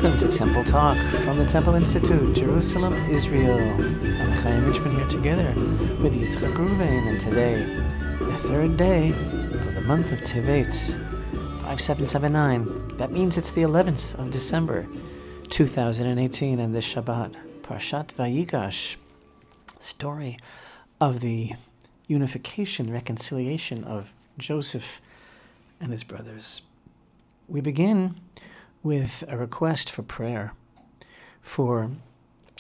Welcome to Temple Talk from the Temple Institute, Jerusalem, Israel. I'm Chaim and Richman here together with Yitzchak, Reuven, and today, the third day of the month of Tevet, 5779. That means it's the 11th of December, 2018, and this Shabbat, Parshat Vayigash, story of the unification, reconciliation of Yosef and his brothers. We begin with a request for prayer for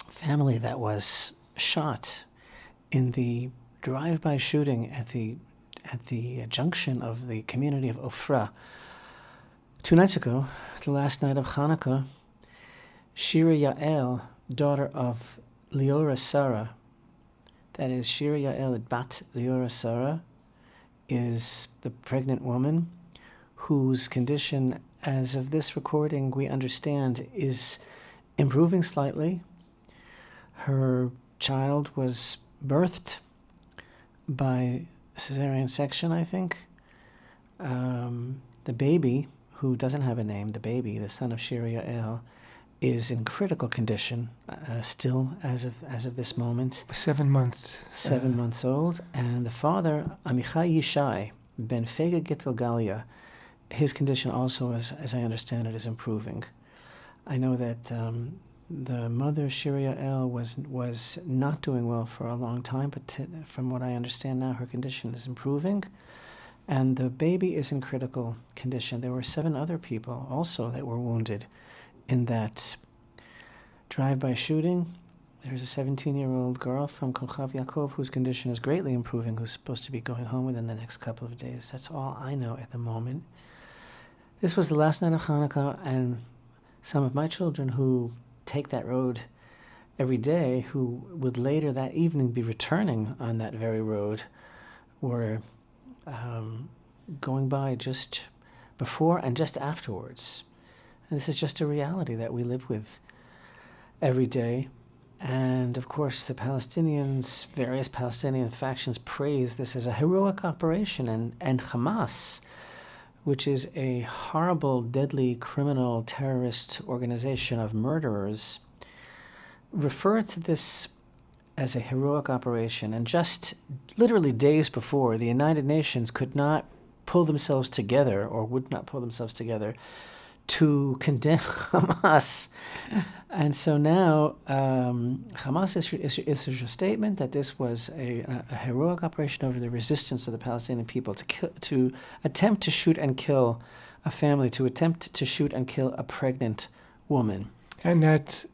family that was shot in the drive-by shooting at the junction of the community of Ofra. 2 nights ago, the last night of Hanukkah, Shira Yael, daughter of Liora Sarah, that is Shira Yael Bat Liora Sarah, is the pregnant woman whose condition, as of this recording, we understand, is improving slightly. Her child was birthed by cesarean section, I think. The baby, who doesn't have a name, the son of Shira Yael, is in critical condition still as of this moment. 7 months. 7 months old. And the father, Amichai Yishai, ben Fega Gittel Galia, his condition also, as I understand it, is improving. I know that the mother, Shira Yael, was not doing well for a long time, but from what I understand now, her condition is improving. And the baby is in critical condition. There were 7 other people also that were wounded in that drive-by shooting. There's a 17-year-old girl from Kochav Yaakov whose condition is greatly improving, who's supposed to be going home within the next couple of days. That's all I know at the moment. This was the last night of Hanukkah, and some of my children who take that road every day, who would later that evening be returning on that very road, were going by just before and just afterwards. And this is just a reality that we live with every day. And of course, the Palestinians, various Palestinian factions, praise this as a heroic operation, and Hamas, which is a horrible, deadly, criminal, terrorist organization of murderers, refer to this as a heroic operation. And just literally days before, the United Nations could not pull themselves together, or would not pull themselves together, to condemn Hamas. And so now Hamas issues a statement that this was a heroic operation over the resistance of the Palestinian people to attempt to shoot and kill a family, to attempt to shoot and kill a pregnant woman. And that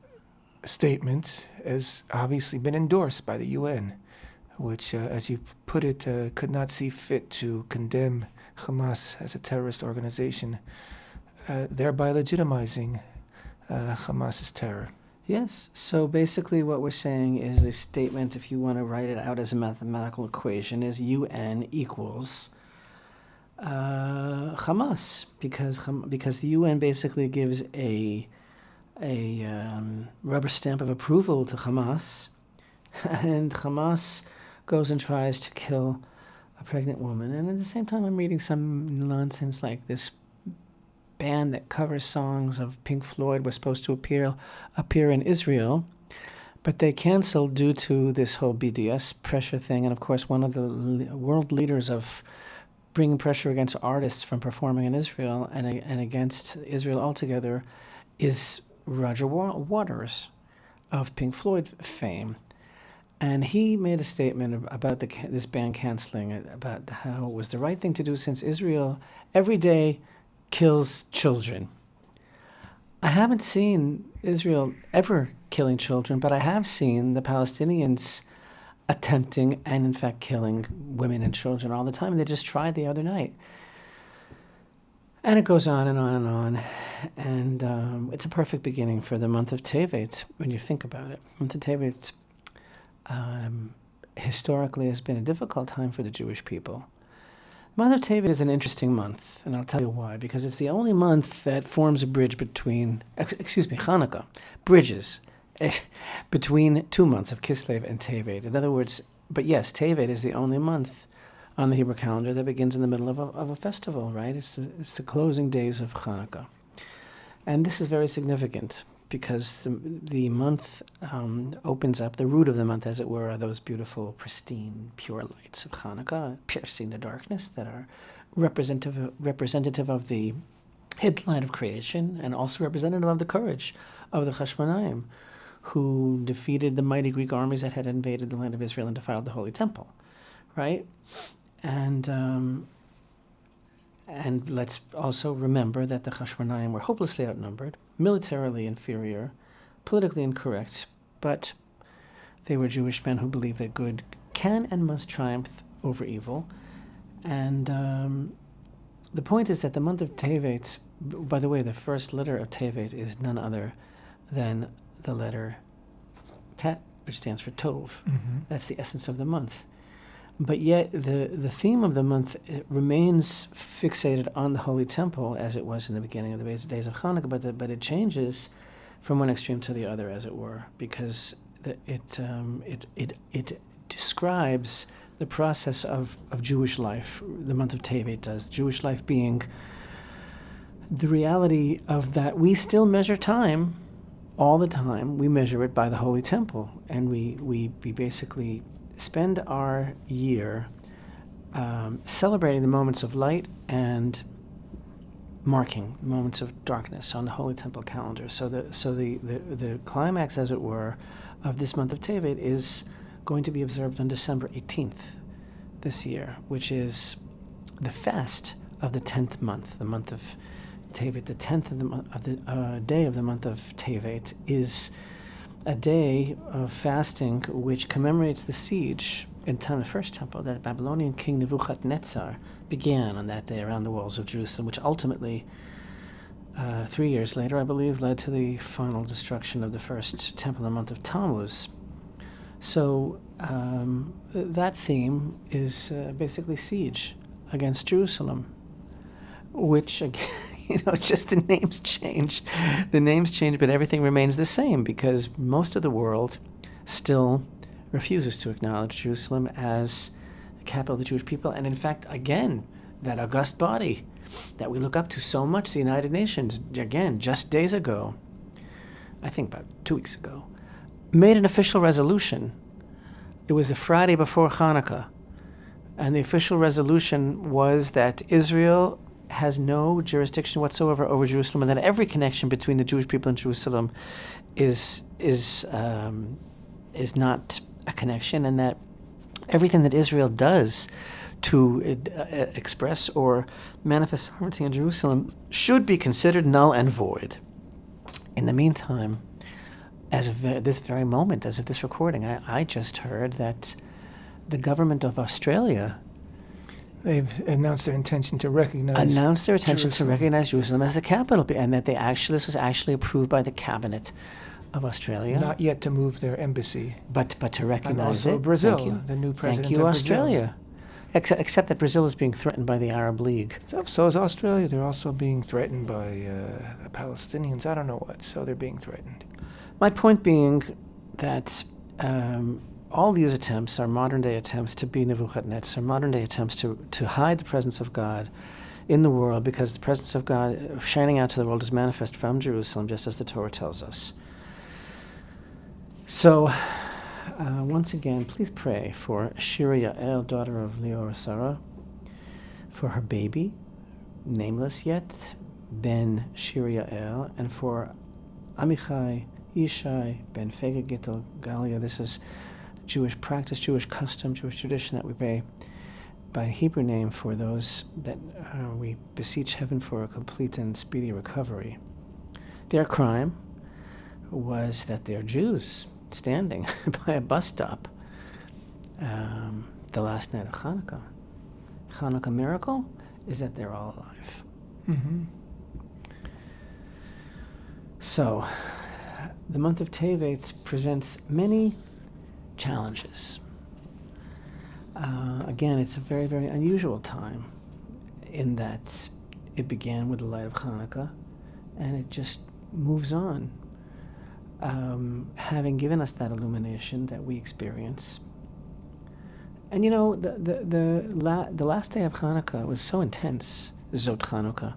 statement has obviously been endorsed by the UN, which, as you put it, could not see fit to condemn Hamas as a terrorist organization, thereby legitimizing Hamas's terror. Yes. So basically what we're saying is the statement, if you want to write it out as a mathematical equation, is UN equals Hamas, because the UN basically gives a rubber stamp of approval to Hamas, and Hamas goes and tries to kill a pregnant woman. And at the same time, I'm reading some nonsense like this band that covers songs of Pink Floyd was supposed to appear in Israel, but they canceled due to this whole BDS pressure thing. And of course, one of the world leaders of bringing pressure against artists from performing in Israel and against Israel altogether is Roger Waters of Pink Floyd fame. And he made a statement about this band canceling it, about how it was the right thing to do since Israel every day kills children. I haven't seen Israel ever killing children, but I have seen the Palestinians attempting and in fact killing women and children all the time. They just tried the other night. And it goes on and on and on. And it's a perfect beginning for the month of Tevet when you think about it. Month of Tevet historically has been a difficult time for the Jewish people. The month of Tevet is an interesting month, and I'll tell you why. Because it's the only month that forms a bridge between, Hanukkah, bridges between 2 months of Kislev and Tevet. In other words, but yes, Tevet is the only month on the Hebrew calendar that begins in the middle of a festival, right? It's the closing days of Hanukkah. And this is very significant because the month opens up, the root of the month, as it were, are those beautiful, pristine, pure lights of Hanukkah, piercing the darkness, that are representative of the hidden light of creation, and also representative of the courage of the Hashmonaim, who defeated the mighty Greek armies that had invaded the land of Israel and defiled the Holy Temple, right? And let's also remember that the Hashmonaim were hopelessly outnumbered, militarily inferior, politically incorrect, but they were Jewish men who believed that good can and must triumph over evil. And the point is that the month of Tevet, by the way, the first letter of Tevet is none other than the letter Tet, which stands for Tov. Mm-hmm. That's the essence of the month. But yet the theme of the month remains fixated on the Holy Temple, as it was in the beginning of the days of Hanukkah, but it changes from one extreme to the other, as it were, because it describes the process of Jewish life. The month of Tevet does. Jewish life being the reality of that we still measure time all the time. We measure it by the Holy Temple, and we basically spend our year celebrating the moments of light and marking moments of darkness on the Holy Temple calendar. So the climax, as it were, of this month of Tevet is going to be observed on December 18th this year, which is the fast of the 10th month, the month of Tevet. The 10th of the day of the month of Tevet is a day of fasting which commemorates the siege in time of the First Temple that Babylonian king Nebuchadnezzar began on that day around the walls of Jerusalem, which ultimately, 3 years later, I believe, led to the final destruction of the First Temple in the month of Tammuz. So that theme is basically siege against Jerusalem, which, again, just the names change. The names change, but everything remains the same, because most of the world still refuses to acknowledge Jerusalem as the capital of the Jewish people. And in fact, again, that august body that we look up to so much, the United Nations, again, just days ago, I think about 2 weeks ago, made an official resolution. It was the Friday before Hanukkah, and the official resolution was that Israel has no jurisdiction whatsoever over Jerusalem, and that every connection between the Jewish people and Jerusalem is not a connection, and that everything that Israel does to express or manifest sovereignty in Jerusalem should be considered null and void. In the meantime, as of this very moment, as of this recording, I just heard that the government of Australia They've announced their intention to recognize Jerusalem as the capital, and that this was actually approved by the cabinet of Australia. Not yet to move their embassy. But to recognize and also it. Brazil, the new president Thank you, of Australia. Except that Brazil is being threatened by the Arab League. So is Australia. They're also being threatened by the Palestinians. I don't know what. So they're being threatened. My point being that all these attempts are modern-day attempts to be Nebuchadnezzar, modern-day attempts to hide the presence of God in the world, because the presence of God shining out to the world is manifest from Jerusalem, just as the Torah tells us. So, once again, please pray for Shira Yael, daughter of Lior Sarah, for her baby, nameless yet, Ben Shira Yael, and for Amichai Yishai Ben Fega Gittel Galia. This is Jewish practice, Jewish custom, Jewish tradition that we pray by Hebrew name for those that we beseech heaven for a complete and speedy recovery. Their crime was that they're Jews standing by a bus stop the last night of Hanukkah. Hanukkah miracle is that they're all alive. Mm-hmm. So, the month of Tevet presents many challenges. Again, it's a very, very unusual time in that it began with the light of Hanukkah, and it just moves on, having given us that illumination that we experience. And the last day of Hanukkah was so intense, Zot Hanukkah.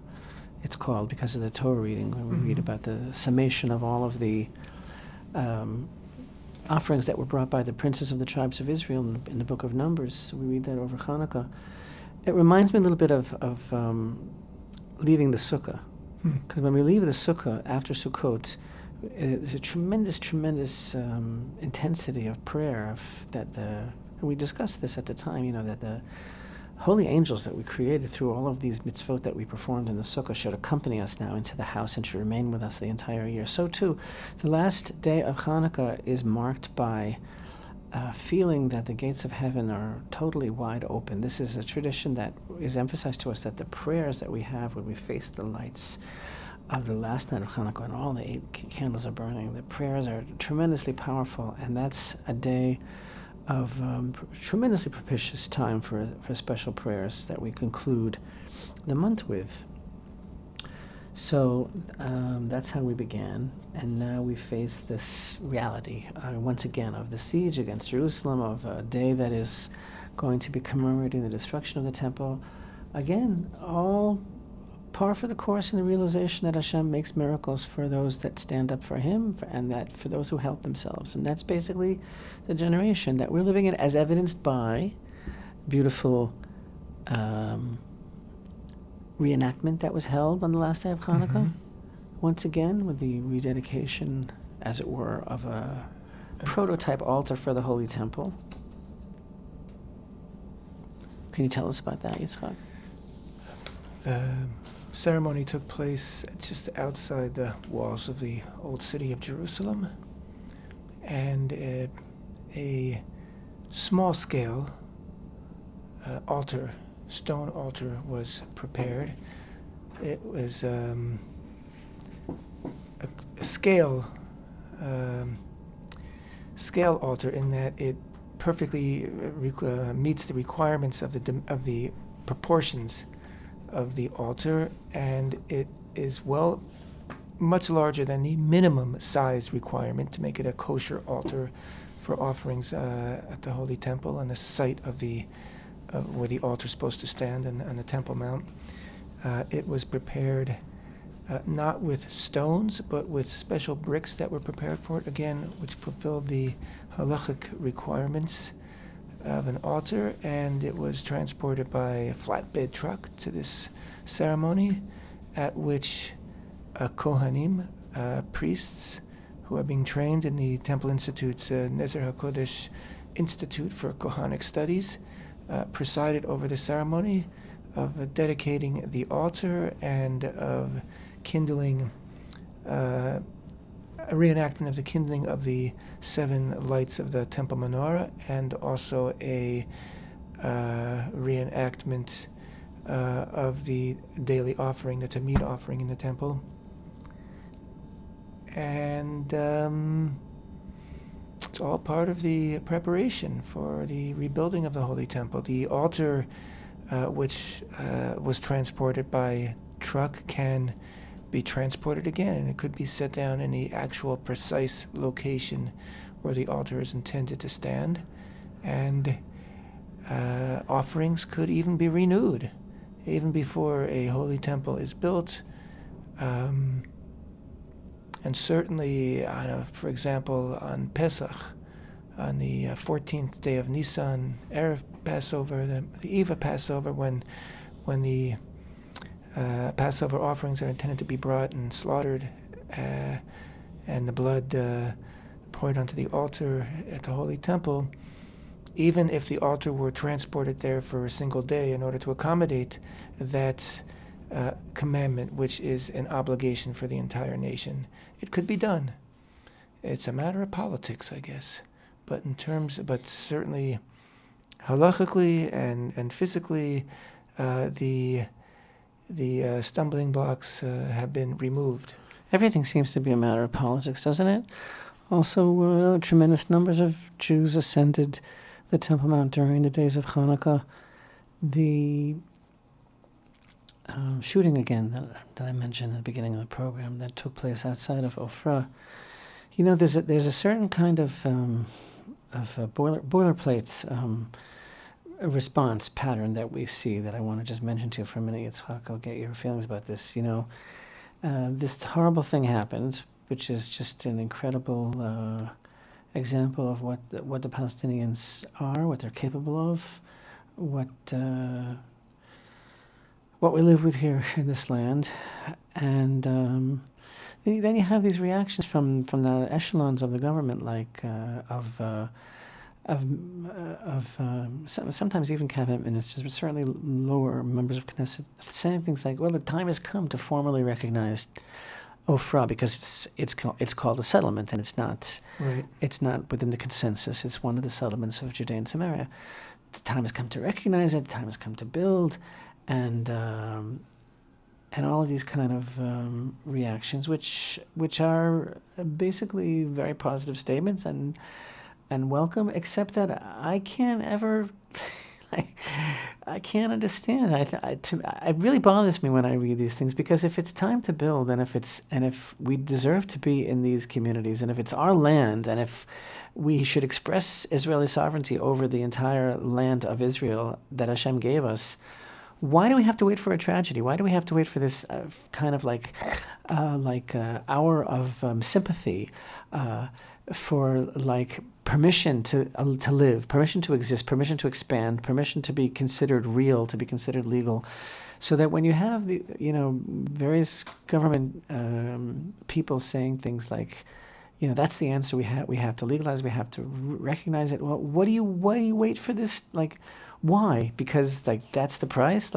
it's called, because of the Torah reading, when we read about the summation of all of the offerings that were brought by the princes of the tribes of Israel in the book of Numbers. So we read that over Hanukkah. It reminds me a little bit of leaving the sukkah. Because when we leave the sukkah after Sukkot, there's a tremendous intensity of prayer and we discussed this at the time, that the holy angels that we created through all of these mitzvot that we performed in the sukkah should accompany us now into the house and should remain with us the entire year. So too, the last day of Hanukkah is marked by feeling that the gates of heaven are totally wide open. This is a tradition that is emphasized to us, that the prayers that we have when we face the lights of the last night of Hanukkah and all the 8 candles are burning, the prayers are tremendously powerful, and that's a day of tremendously propitious time for special prayers that we conclude the month with. So that's how we began, and now we face this reality once again of the siege against Jerusalem, of a day that is going to be commemorating the destruction of the temple. Again, all par for the course in the realization that Hashem makes miracles for those that stand up for Him, and that for those who help themselves. And that's basically the generation that we're living in, as evidenced by beautiful reenactment that was held on the last day of Hanukkah, once again with the rededication, as it were, of a prototype altar for the Holy Temple. Can you tell us about that, Yitzchak? The ceremony took place just outside the walls of the old city of Jerusalem, and a small-scale stone altar was prepared. It was a scale altar in that it perfectly meets the requirements of the proportions of the altar, and it is much larger than the minimum size requirement to make it a kosher altar for offerings at the Holy Temple on the site of where the altar is supposed to stand on the Temple Mount. It was prepared not with stones, but with special bricks that were prepared for it, again, which fulfilled the halachic requirements of an altar, and it was transported by a flatbed truck to this ceremony, at which Kohanim, priests who are being trained in the Temple Institute's Nezer HaKodesh Institute for Kohanic Studies, presided over the ceremony of dedicating the altar and of kindling, a reenactment of the kindling of the 7 lights of the temple menorah, and also a reenactment of the daily offering, the Tamid offering in the temple. And it's all part of the preparation for the rebuilding of the Holy Temple. The altar, which was transported by truck, can be transported again, and it could be set down in the actual precise location where the altar is intended to stand, and offerings could even be renewed even before a holy temple is built. And certainly, for example, on Pesach, on the 14th day of Nisan, Erev Passover, the Eve of Passover, when the Passover offerings are intended to be brought and slaughtered, and the blood poured onto the altar at the Holy Temple, even if the altar were transported there for a single day in order to accommodate that commandment, which is an obligation for the entire nation, it could be done. It's a matter of politics, I guess, but certainly halachically and physically, the stumbling blocks have been removed. Everything seems to be a matter of politics, doesn't it? Also, tremendous numbers of Jews ascended the Temple Mount during the days of Hanukkah. The shooting again that I mentioned at the beginning of the program that took place outside of Ofra. There's a certain kind of boilerplate response pattern that we see that I want to just mention to you for a minute, Yitzchak. I'll get your feelings about this. This horrible thing happened, which is just an incredible example of what the Palestinians are, what they're capable of, what we live with here in this land, and then you have these reactions from the echelons of the government, like sometimes even cabinet ministers, but certainly lower members of Knesset, saying things like, "Well, the time has come to formally recognize Ofra because it's called a settlement and it's not Right. it's not within the consensus. It's one of the settlements of Judea and Samaria. The time has come to recognize it. The time has come to build, and all of these kind of reactions, which are basically very positive statements and welcome, except that I can't ever, I can't understand. It really bothers me when I read these things, because if it's time to build, and if we deserve to be in these communities, and if it's our land, and if we should express Israeli sovereignty over the entire land of Israel that Hashem gave us, why do we have to wait for a tragedy? Why do we have to wait for this kind of hour of sympathy, for permission to live, permission to exist, permission to expand, permission to be considered real, to be considered legal, so that when you have the various government people saying things like, that's the answer, we have to legalize, we have to recognize it. Well, why do you wait for this? Why? Because that's the price.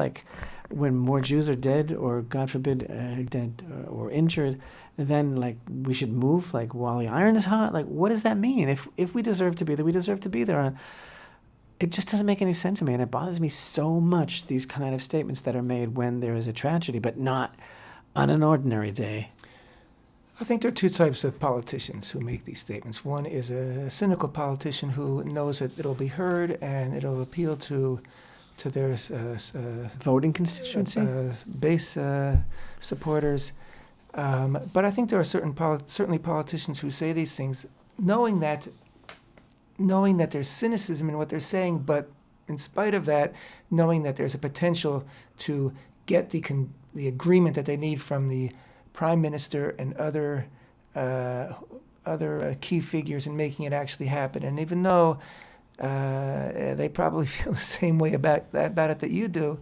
When more Jews are dead, or God forbid, dead or injured, then we should move while the iron is hot. What does that mean? If we deserve to be there, we deserve to be there. It just doesn't make any sense to me, and it bothers me so much, these kind of statements that are made when there is a tragedy, but not on an ordinary day. I think there are two types of politicians who make these statements. One is a cynical politician who knows that it'll be heard and it'll appeal to their voting constituency, base supporters. But I think there are certainly politicians who say these things knowing that there's cynicism in what they're saying, but in spite of that, knowing that there's a potential to get the agreement that they need from the Prime Minister and other key figures in making it actually happen. And even though they probably feel the same way about it that you do,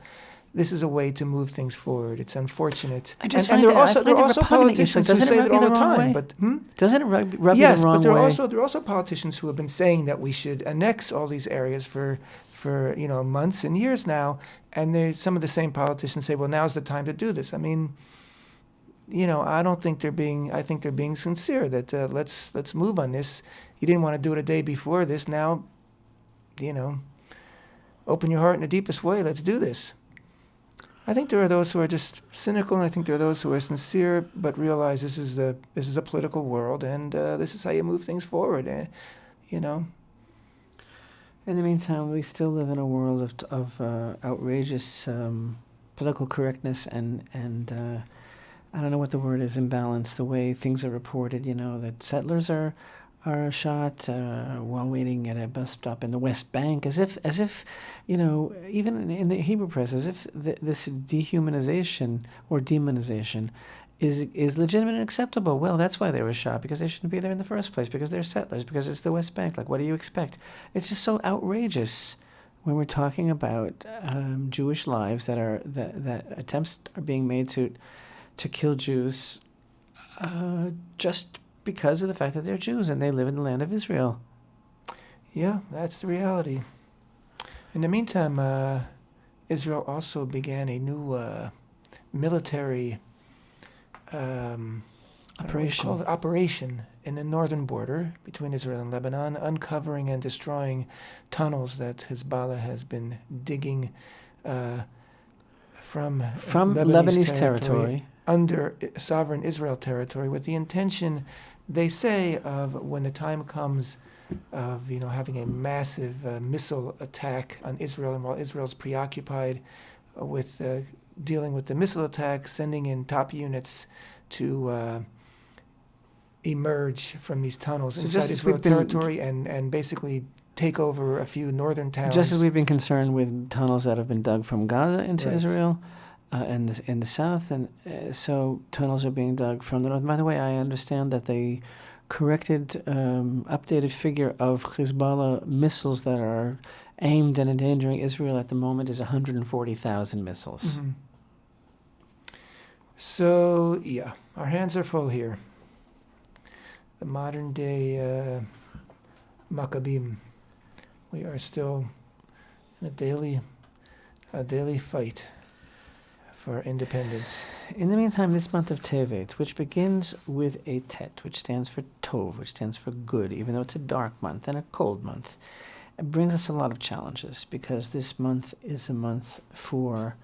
this is a way to move things forward. It's unfortunate. I just and find there are also politicians who say that all the time. But doesn't it rub you the wrong way? Yes, but there are also politicians who have been saying that we should annex all these areas for months and years now. And some of the same politicians say, well, now's the time to do this. I mean, I don't think they're being. I think they're being sincere. That let's move on this. You didn't want to do it a day before this. Now, open your heart in the deepest way. Let's do this. I think there are those who are just cynical, and I think there are those who are sincere, but realize this is a political world, and this is how you move things forward. In the meantime, we still live in a world of outrageous political correctness and I don't know what the word is, imbalance, the way things are reported, that settlers are shot while waiting at a bus stop in the West Bank, as if even in the Hebrew press, as if this dehumanization or demonization is legitimate and acceptable. Well, that's why they were shot, because they shouldn't be there in the first place, because they're settlers, because it's the West Bank. What do you expect? It's just so outrageous when we're talking about Jewish lives that attempts are being made to kill Jews just because of the fact that they're Jews and they live in the land of Israel. Yeah, that's the reality. In the meantime, Israel also began a new military operation in the northern border between Israel and Lebanon, uncovering and destroying tunnels that Hezbollah has been digging from Lebanese territory under sovereign Israel territory, with the intention, they say, of when the time comes of having a massive missile attack on Israel, and while Israel's preoccupied with dealing with the missile attack, sending in top units to emerge from these tunnels inside Israel territory and basically take over a few northern towns. Just as we've been concerned with tunnels that have been dug from Gaza into Right. Israel, in the south, and so tunnels are being dug from the north. By the way, I understand that the corrected, updated figure of Hezbollah missiles that are aimed and endangering Israel at the moment is 140,000 missiles. Mm-hmm. So, yeah, our hands are full here. The modern day Maccabim. We are still in a daily fight for independence. In the meantime, this month of Tevet, which begins with a tet, which stands for tov, which stands for good, even though it's a dark month and a cold month, it brings us a lot of challenges, because this month is a month for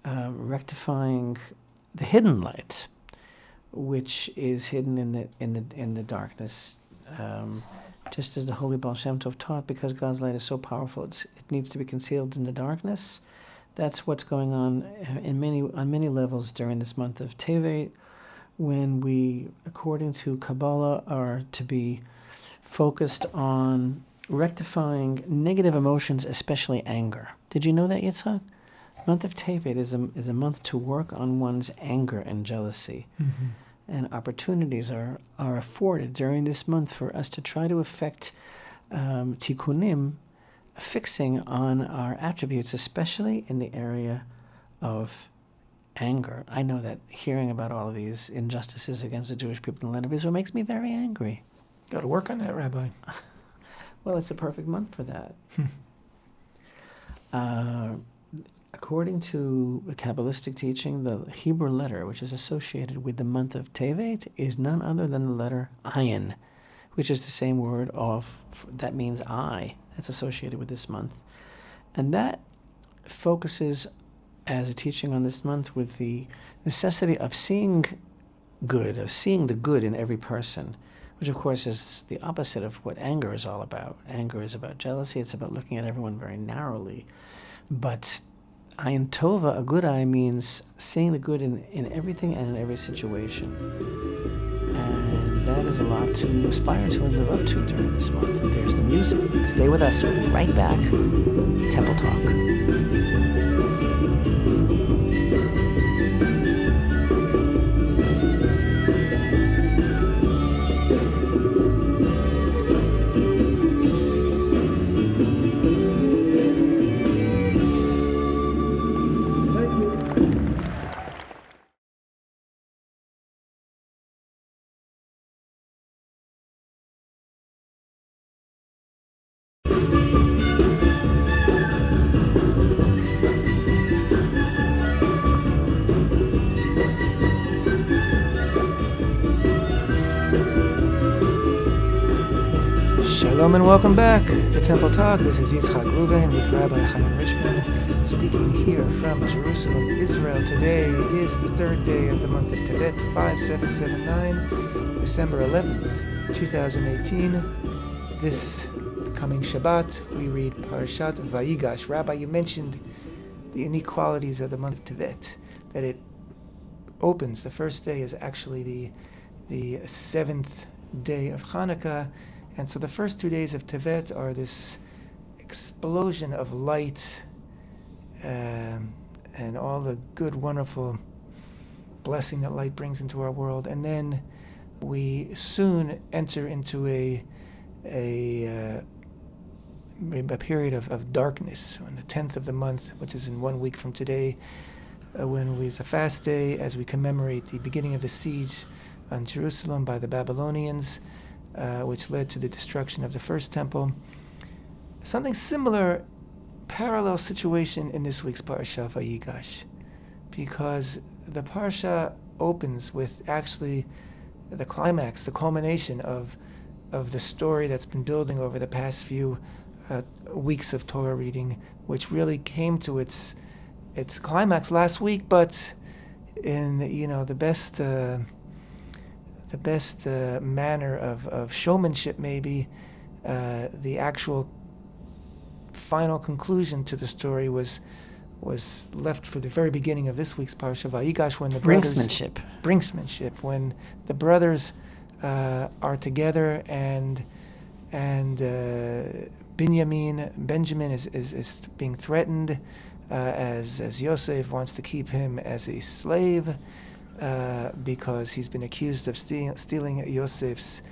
rectifying the hidden light, which is hidden in the darkness. Just as the Holy Baal Shem Tov taught, because God's light is so powerful, it needs to be concealed in the darkness. That's what's going on on many levels during this month of Tevet, when we, according to Kabbalah, are to be focused on rectifying negative emotions, especially anger. Did you know that, Yitzchak? Month of Tevet is a month to work on one's anger and jealousy. Mm-hmm. And opportunities are afforded during this month for us to try to effect tikkunim, fixing on our attributes, especially in the area of anger. I know that hearing about all of these injustices against the Jewish people in the land of Israel makes me very angry. Got to work on that, Rabbi. Well, it's a perfect month for that. According to the Kabbalistic teaching, the Hebrew letter, which is associated with the month of Tevet, is none other than the letter Ayin, which is the same word that means eye. That's associated with this month. And that focuses, as a teaching on this month, with the necessity of seeing good, of seeing the good in every person, which of course is the opposite of what anger is all about. Anger is about jealousy. It's about looking at everyone very narrowly. But Ayin Tova, a good eye, means seeing the good in everything and in every situation. And that is a lot to aspire to and live up to during this month. And there's the music. Stay with us. We'll be right back. Temple Talk. Shalom and welcome back to Temple Talk. This is Yitzchak Reuven with Rabbi Chaim Richman, speaking here from Jerusalem, Israel. Today is the third day of the month of Tevet, 5779, December 11th, 2018. This coming Shabbat, we read Parashat Vayigash. Rabbi, you mentioned the unique qualities of the month of Tevet, that it opens, the first day is actually the seventh day of Hanukkah. And so the first 2 days of Tevet are this explosion of light and all the good, wonderful blessing that light brings into our world. And then we soon enter into a period of darkness on the 10th of the month, which is in 1 week from today, when it's a fast day as we commemorate the beginning of the siege on Jerusalem by the Babylonians, which led to the destruction of the first temple. Something similar, parallel situation in this week's Parasha Vayigash, because the Parasha opens with actually the climax, the culmination of the story that's been building over the past few weeks of Torah reading, which really came to its climax last week, but in the best manner of showmanship, maybe. The actual final conclusion to the story was left for the very beginning of this week's Parasha Vayigash, when the brinksmanship, when the brothers are together and Benjamin is being threatened as Yosef wants to keep him as a slave because he's been accused of stealing Yosef's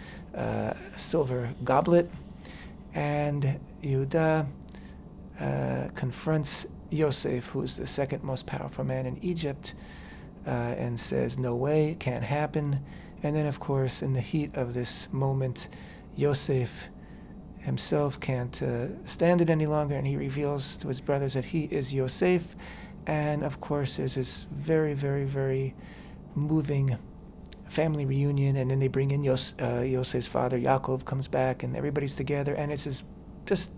silver goblet. And Yehuda confronts Yosef, who's the second most powerful man in Egypt, and says, no way, it can't happen. And then, of course, in the heat of this moment, Yosef himself can't stand it any longer, and he reveals to his brothers that he is Yosef. And, of course, there's this very, very, very moving family reunion, and then they bring in Yosef's father, Yaakov, comes back, and everybody's together, and it's just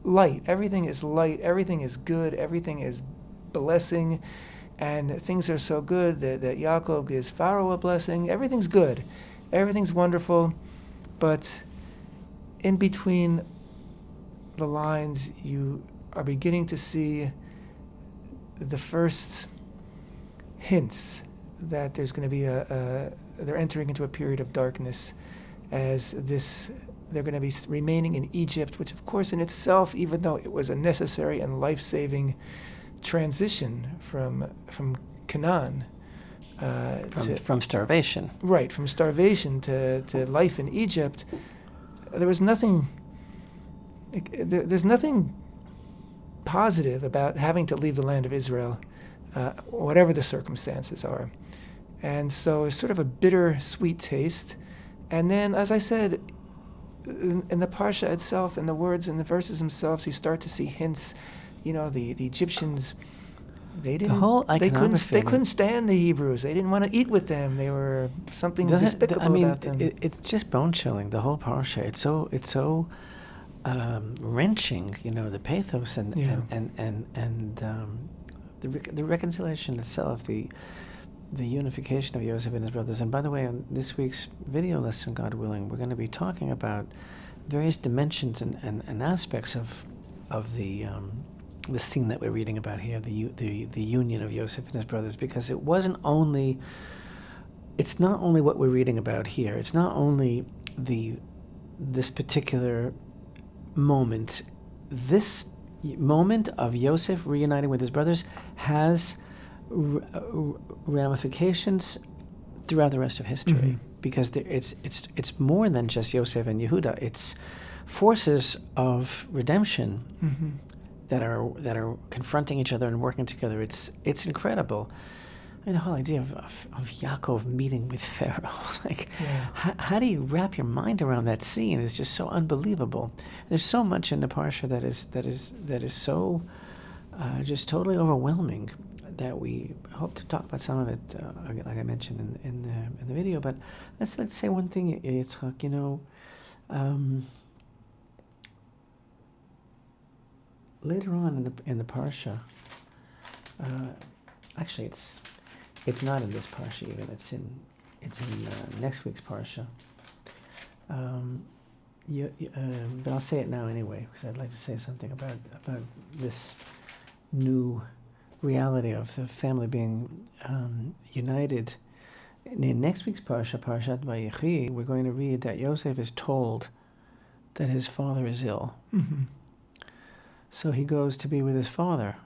light. Everything is light. Everything is good. Everything is blessing. And things are so good that Yaakov gives Pharaoh a blessing. Everything's good. Everything's wonderful. But in between the lines, you are beginning to see the first hints that there's going to be they're entering into a period of darkness as they're going to be remaining in Egypt, which of course in itself, even though it was a necessary and life-saving transition from Canaan from starvation. Right, from starvation to life in Egypt, there was nothing. There's nothing positive about having to leave the land of Israel, whatever the circumstances are, and so it's sort of a bitter-sweet taste. And then, as I said, in the parsha itself, in the words, in the verses themselves, you start to see hints. You know, the Egyptians, they couldn't stand the Hebrews. They didn't want to eat with them. They were something despicable about them. It's just bone chilling. The whole parsha. It's so wrenching. You know, the pathos and the reconciliation itself, the unification of Yosef and his brothers. And by the way, on this week's video lesson, God willing, we're going to be talking about various dimensions and aspects of the scene that we're reading about here, the union of Yosef and his brothers, because it's not only what we're reading about here. It's not only this particular moment. This moment of Yosef reuniting with his brothers has ramifications throughout the rest of history, because it's more than just Yosef and Yehuda. It's forces of redemption that are confronting each other and working together. It's incredible. I mean, the whole idea of Yaakov meeting with Pharaoh, how do you wrap your mind around that scene? It's just so unbelievable. There's so much in the parsha that is so just totally overwhelming that we hope to talk about some of it, like I mentioned in the video. But let's say one thing, Yitzchak. You know, later on in the parsha, actually it's not in this parsha even. It's in next week's parsha. But I'll say it now anyway, because I'd like to say something about this new reality of the family being united. In next week's parsha, Parshat Vayigash, we're going to read that Yosef is told that his father is ill. So he goes to be with his father.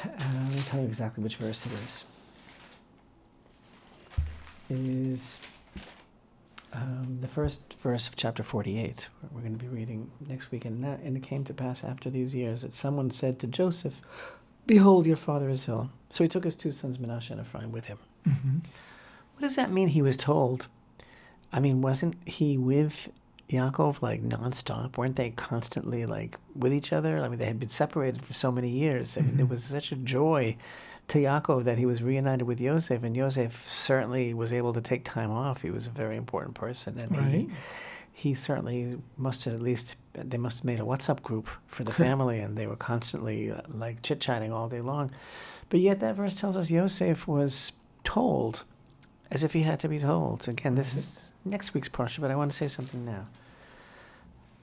Let me tell you exactly which verse it is. It is the first verse of chapter 48. We're going to be reading next week. And it came to pass after these years that someone said to Joseph, "Behold, your father is ill." So he took his two sons, Menashe and Ephraim, with him. What does that mean he was told? I mean, wasn't he with Yaakov nonstop? Weren't they constantly with each other? I mean, they had been separated for so many years. I mean, there was such a joy to Yaakov that he was reunited with Yosef, and Yosef certainly was able to take time off. He was a very important person, and he certainly must have they must have made a WhatsApp group for the family, and they were constantly chit-chatting all day long. But yet that verse tells us Yosef was told, as if he had to be told. So again, this is next week's parsha, but I want to say something now.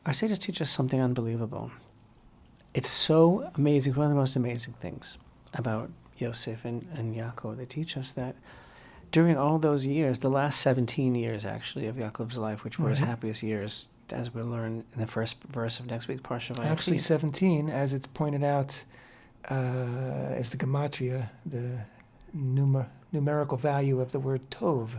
Our sages teach us something unbelievable. It's so amazing, one of the most amazing things about Yosef and Yaakov. They teach us that during all those years, the last 17 years actually of Yaakov's life, which were his happiest years, as we'll learn in the first verse of next week's Parsha Vayechi. Actually, 17, as it's pointed out, is the gematria, the numerical value of the word tov,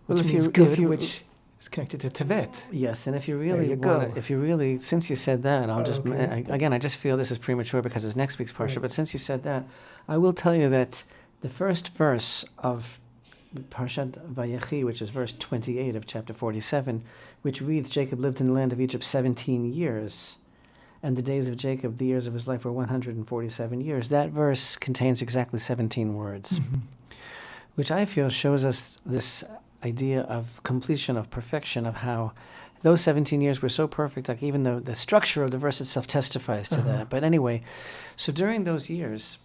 which means good, which is connected to Tevet. Yes, and if you really, since you said that, I just feel this is premature because it's next week's Parsha, but since you said that, I will tell you that the first verse of Parshat Vayechi, which is verse 28 of chapter 47, which reads, Jacob lived in the land of Egypt 17 years, and the days of Jacob, the years of his life, were 147 years. That verse contains exactly 17 words, which I feel shows us this idea of completion, of perfection, of how those 17 years were so perfect, like even the structure of the verse itself testifies to that. But anyway, so during those years,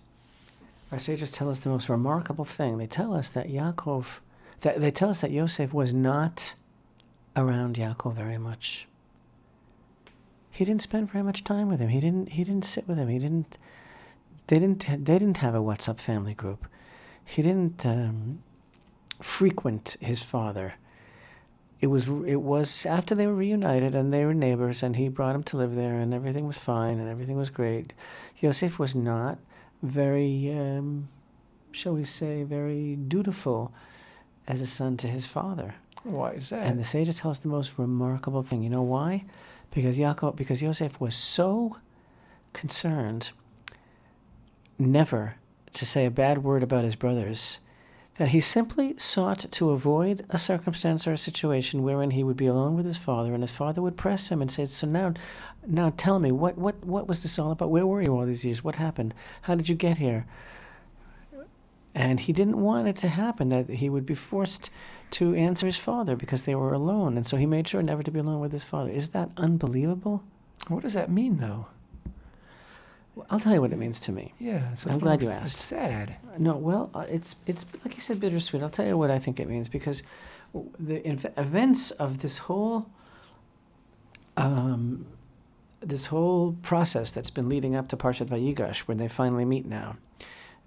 our sages tell us the most remarkable thing. They tell us that they tell us that Yosef was not around Yaakov very much. He didn't spend very much time with him. He didn't sit with him. They didn't have a WhatsApp family group. He didn't frequent his father. It was after they were reunited and they were neighbors, and he brought him to live there, and everything was fine and everything was great. Yosef was not very, shall we say, very dutiful as a son to his father. Why is that? And the sages tell us the most remarkable thing. You know why? Because Yosef was so concerned never to say a bad word about his brothers that he simply sought to avoid a circumstance or a situation wherein he would be alone with his father, and his father would press him and say, so now tell me, what was this all about? Where were you all these years? What happened? How did you get here? And he didn't want it to happen, that he would be forced to answer his father because they were alone. And so he made sure never to be alone with his father. Is that unbelievable? What does that mean, though? Well, I'll tell you what it means to me. Yeah, I'm glad you asked. It's sad. No, well, it's like you said, bittersweet. I'll tell you what I think it means, because the events of this whole process that's been leading up to Parshat Vayigash, when they finally meet now,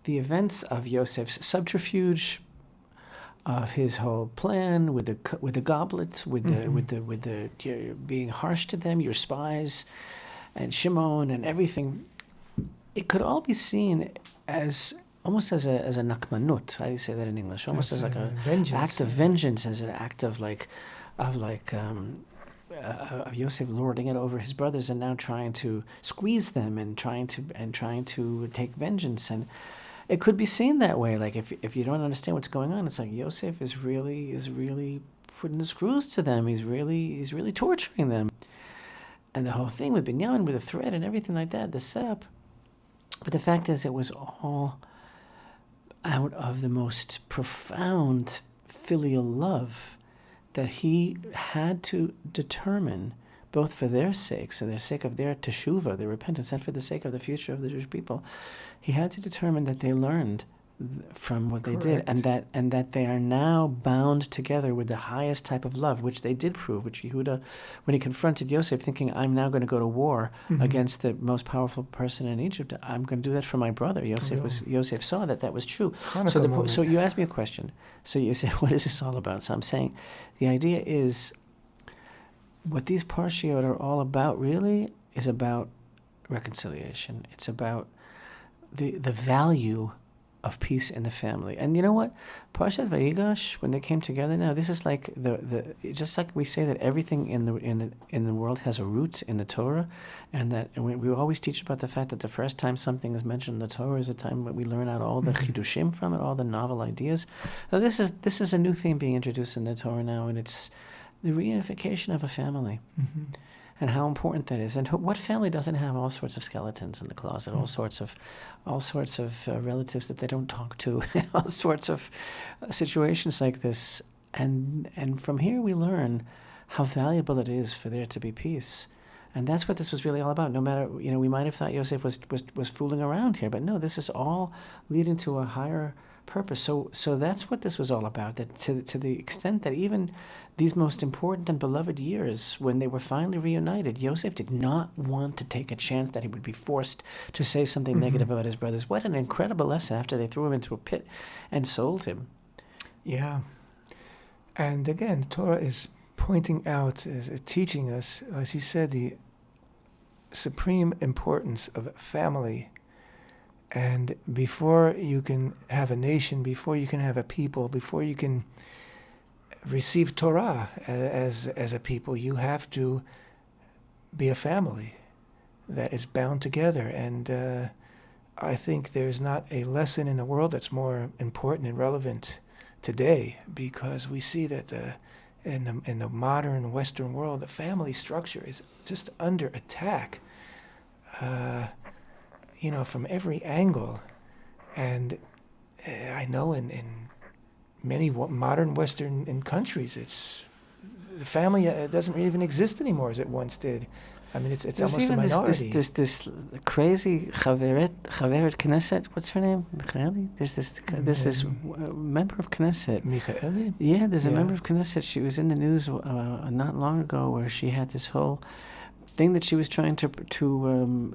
the events of Yosef's subterfuge, of his whole plan with the goblet, with the you're being harsh to them, your spies, and Shimon and everything. It could all be seen as almost as a nakmanut. How do you say that in English? Almost as like a act of vengeance, as an act of Yosef lording it over his brothers and now trying to squeeze them and trying to take vengeance. And it could be seen that way. Like if you don't understand what's going on, it's like Yosef is really putting the screws to them. He's really torturing them. And the whole thing with Binyamin, with the thread and everything like that, the setup. But the fact is, it was all out of the most profound filial love that he had to determine, both for their sakes, and the sake of their teshuvah, their repentance, and for the sake of the future of the Jewish people. He had to determine that they learned from what they did, and that they are now bound together with the highest type of love, which they did prove, which Yehuda, when he confronted Yosef, thinking, I'm now going to go to war against the most powerful person in Egypt, I'm going to do that for my brother. Yosef saw that was true. So you asked me a question. So you said, what is this all about? So I'm saying the idea is, what these parshiot are all about really is about reconciliation. It's about the value of peace in the family. And you know what? Parshat Vayigash, when they came together now, this is like just like we say that everything in the world has a root in the Torah, and we always teach about the fact that the first time something is mentioned in the Torah is the time when we learn out all the chidushim from it, all the novel ideas. Now this is a new theme being introduced in the Torah now, and it's the reunification of a family. And how important that is, and what family doesn't have all sorts of skeletons in the closet, all sorts of relatives that they don't talk to, all sorts of situations like this, and from here we learn how valuable it is for there to be peace, and that's what this was really all about. No matter, we might have thought Yosef was fooling around here, but no, this is all leading to a higher purpose. So that's what this was all about. That to the extent that even these most important and beloved years, when they were finally reunited, Yosef did not want to take a chance that he would be forced to say something negative about his brothers. What an incredible lesson after they threw him into a pit and sold him. Yeah. And again, the Torah is pointing out, is teaching us, as you said, the supreme importance of family. And before you can have a nation, before you can have a people, before you can receive Torah as a people, you have to be a family that is bound together. And I think there's not a lesson in the world that's more important and relevant today, because we see that in the modern Western world, the family structure is just under attack, from every angle. And I know in many modern Western countries, the family doesn't even exist anymore as it once did. I mean, it's almost a minority. This crazy Chaveret Knesset. What's her name? Michaeli? There's this member of Knesset. Michaeli? Yeah, there's a member of Knesset. She was in the news not long ago, where she had this whole thing that she was trying to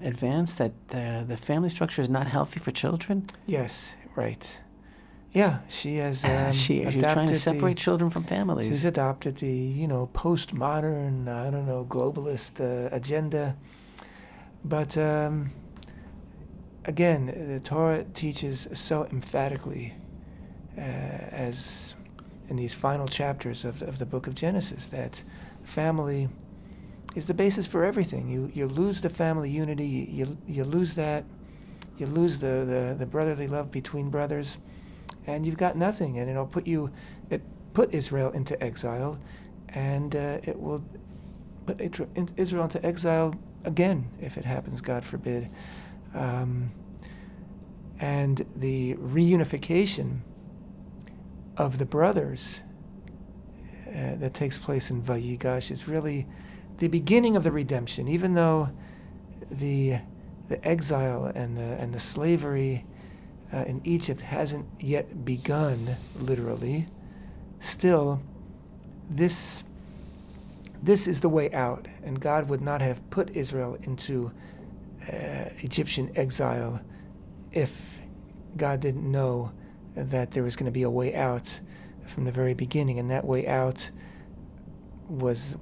advance, that the family structure is not healthy for children. Yes, right. Yeah, she has. She's trying to separate children from families. She's adopted the postmodern, globalist agenda. But again, the Torah teaches so emphatically, as in these final chapters of the book of Genesis, that family is the basis for everything. You lose the family unity. You lose that. You lose the brotherly love between brothers. And you've got nothing, and it put Israel into exile, and it will put Israel into exile again if it happens, God forbid. And the reunification of the brothers that takes place in Vayigash is really the beginning of the redemption, even though the exile and the slavery in Egypt hasn't yet begun, literally. Still, this is the way out, and God would not have put Israel into Egyptian exile if God didn't know that there was going to be a way out from the very beginning, and that way out was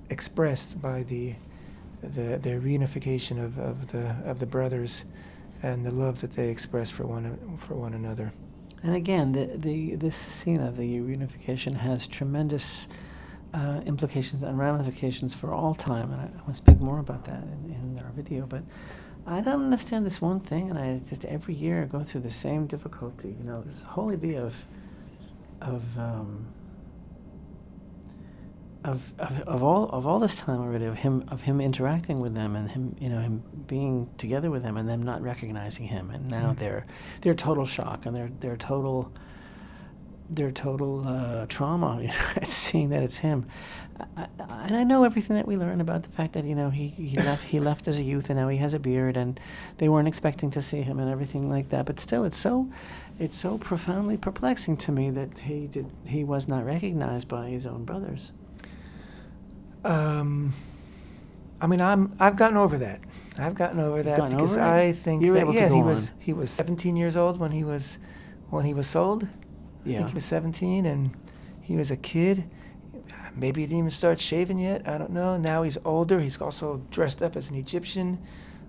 expressed by the reunification of the brothers, and the love that they express for one another. And again, this scene of the reunification has tremendous implications and ramifications for all time, and I want to speak more about that in our video. But I don't understand this one thing, and I just every year go through the same difficulty. This whole idea of all this time already, of him interacting with them, and him being together with them, and them not recognizing him, and now they're total shock, and their total trauma at seeing that it's him. And I know everything that we learn about the fact that he left as a youth, and now he has a beard, and they weren't expecting to see him and everything like that. But still, it's so profoundly perplexing to me that he was not recognized by his own brothers. I've gotten over that. Because I think that he was 17 years old when he was sold. Yeah. I think he was 17, and he was a kid. Maybe he didn't even start shaving yet. I don't know. Now he's older. He's also dressed up as an Egyptian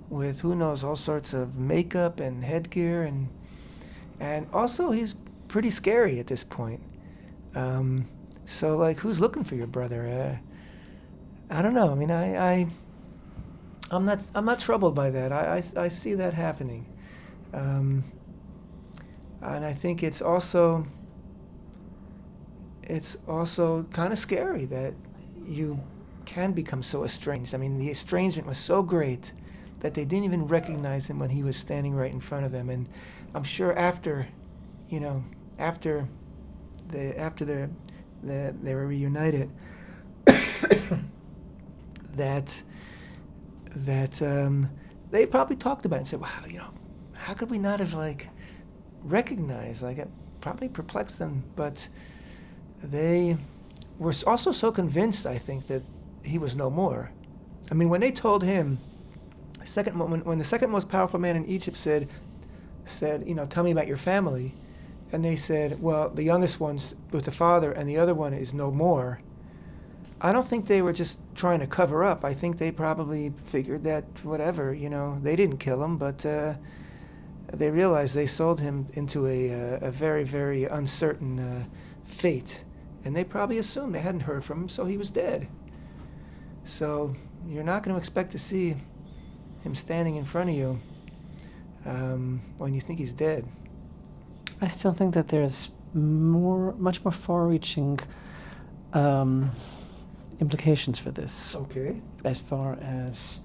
with, who knows, all sorts of makeup and headgear, and also he's pretty scary at this point. So who's looking for your brother? I don't know. I mean, I'm not troubled by that. I see that happening, and I think it's also kind of scary that you can become so estranged. I mean, the estrangement was so great that they didn't even recognize him when he was standing right in front of them. And I'm sure after they were reunited, that they probably talked about it and said, wow, how could we not have recognized? It probably perplexed them, but they were also so convinced, I think, that he was no more. I mean, when they told him, when the second most powerful man in Egypt said, tell me about your family, and they said, well, the youngest one's with the father and the other one is no more. I don't think they were just trying to cover up. I think they probably figured that whatever, they didn't kill him, but they realized they sold him into a very, very uncertain fate. And they probably assumed they hadn't heard from him, so he was dead. So you're not going to expect to see him standing in front of you when you think he's dead. I still think that there's much more far-reaching implications for this. Okay. As far as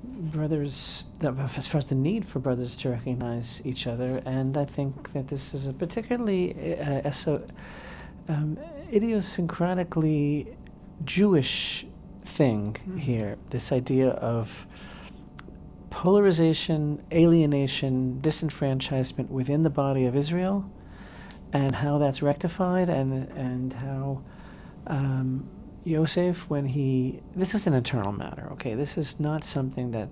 brothers, as far as the need for brothers to recognize each other, and I think that this is a particularly idiosyncratically Jewish thing here. This idea of polarization, alienation, disenfranchisement within the body of Israel, and how that's rectified, and how Yosef, this is an internal matter, okay? This is not something that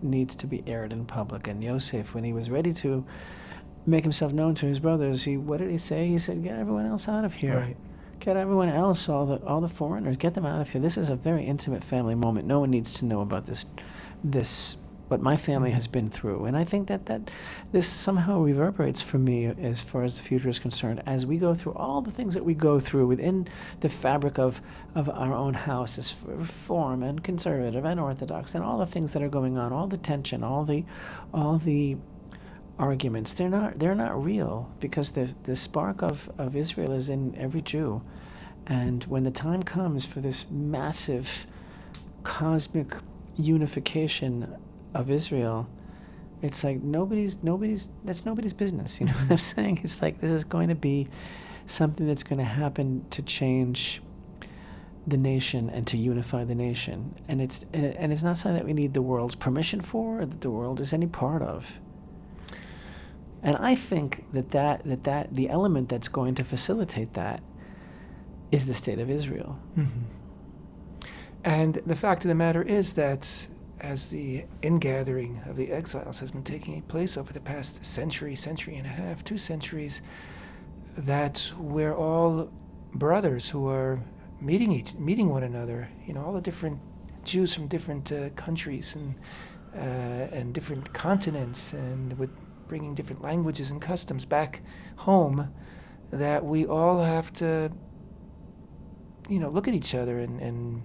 needs to be aired in public. And Yosef, when he was ready to make himself known to his brothers, what did he say? He said, "Get everyone else out of here. Right. Get everyone else, all the foreigners, get them out of here. This is a very intimate family moment. No one needs to know about this what my family has been through." And I think that this somehow reverberates for me as far as the future is concerned, as we go through all the things that we go through within the fabric of our own house, as Reform and conservative and Orthodox, and all the things that are going on, all the tension, all the arguments. They're not real, because the spark of Israel is in every Jew. And when the time comes for this massive cosmic unification of Israel, it's like that's nobody's business. You know what I'm saying? It's like this is going to be something that's going to happen to change the nation and to unify the nation. And it's not something that we need the world's permission for, or that the world is any part of. And I think that the element that's going to facilitate that is the state of Israel. Mm-hmm. And the fact of the matter is that as the ingathering of the exiles has been taking place over the past century and a half, 2 centuries, that we're all brothers who are meeting one another. All the different Jews from different countries and different continents, and with bringing different languages and customs back home, that we all have to, look at each other and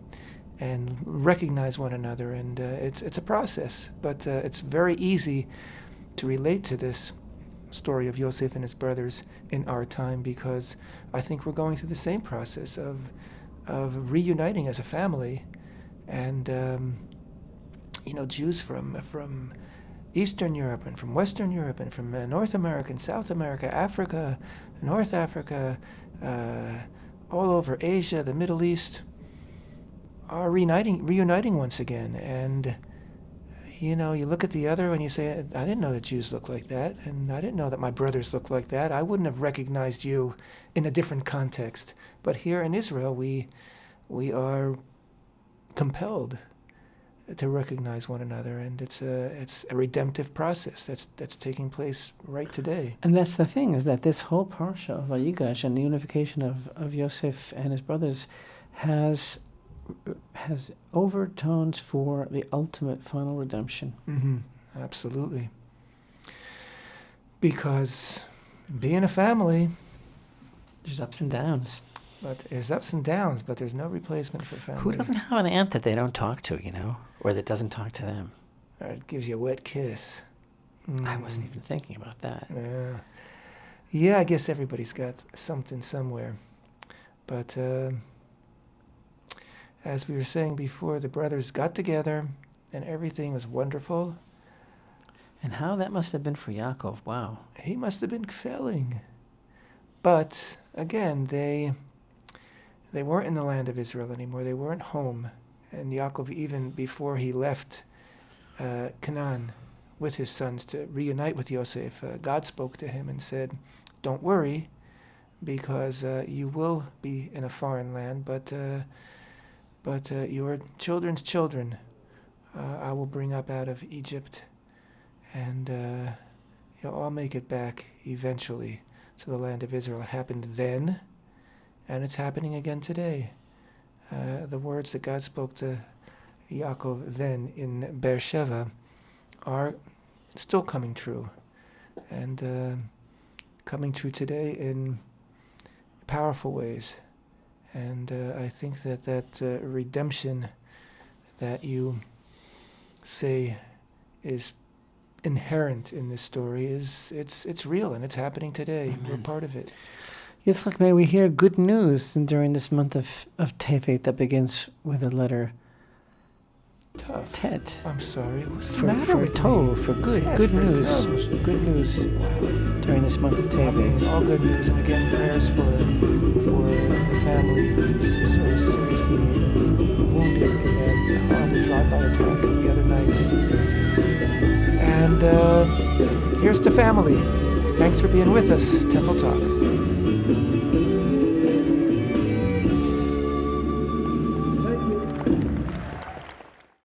recognize one another. And it's a process, but it's very easy to relate to this story of Yosef and his brothers in our time, because I think we're going through the same process of reuniting as a family. And Jews from Eastern Europe and from Western Europe and from North America and South America, Africa, North Africa, all over Asia, the Middle East, are reuniting once again. And you look at the other and you say, I didn't know that Jews look like that, and I didn't know that my brothers look like that. I wouldn't have recognized you in a different context. But here in Israel, we are compelled to recognize one another, and it's a redemptive process that's taking place right today. And that's the thing, is that this whole parsha of Vayigash and the unification of Yosef and his brothers has overtones for the ultimate final redemption. Mm-hmm. Absolutely. Because being a family, there's ups and downs. But there's ups and downs, but there's no replacement for family. Who doesn't have an aunt that they don't talk to, or that doesn't talk to them? Or it gives you a wet kiss. I wasn't even thinking about that. Yeah, I guess everybody's got something somewhere. But as we were saying before, the brothers got together, and everything was wonderful. And how that must have been for Yaakov, wow. He must have been failing. But, again, they weren't in the land of Israel anymore. They weren't home. And Yaakov, even before he left Canaan with his sons to reunite with Yosef, God spoke to him and said, don't worry, because you will be in a foreign land, but your children's children I will bring up out of Egypt, and you'll all make it back eventually to the land of Israel. It happened then, and it's happening again today. the words that God spoke to Yaakov then in Beersheba are still coming true, and coming true today in powerful ways. And I think that redemption that you say is inherent in this story it's real, and it's happening today. Amen. We're part of it. Yitzchak, may we hear good news during this month of Tevet that begins with the letter Tough. Tet. I'm sorry. What's the For matter with Tov, me? for good Tet, good for news. Tov. Good news during this month of I mean, Tevet. all good news, and again, prayers for the family who's so seriously wounded in that horrible drive-by attack the other night. And here's to family. Thanks for being with us. Temple Talk.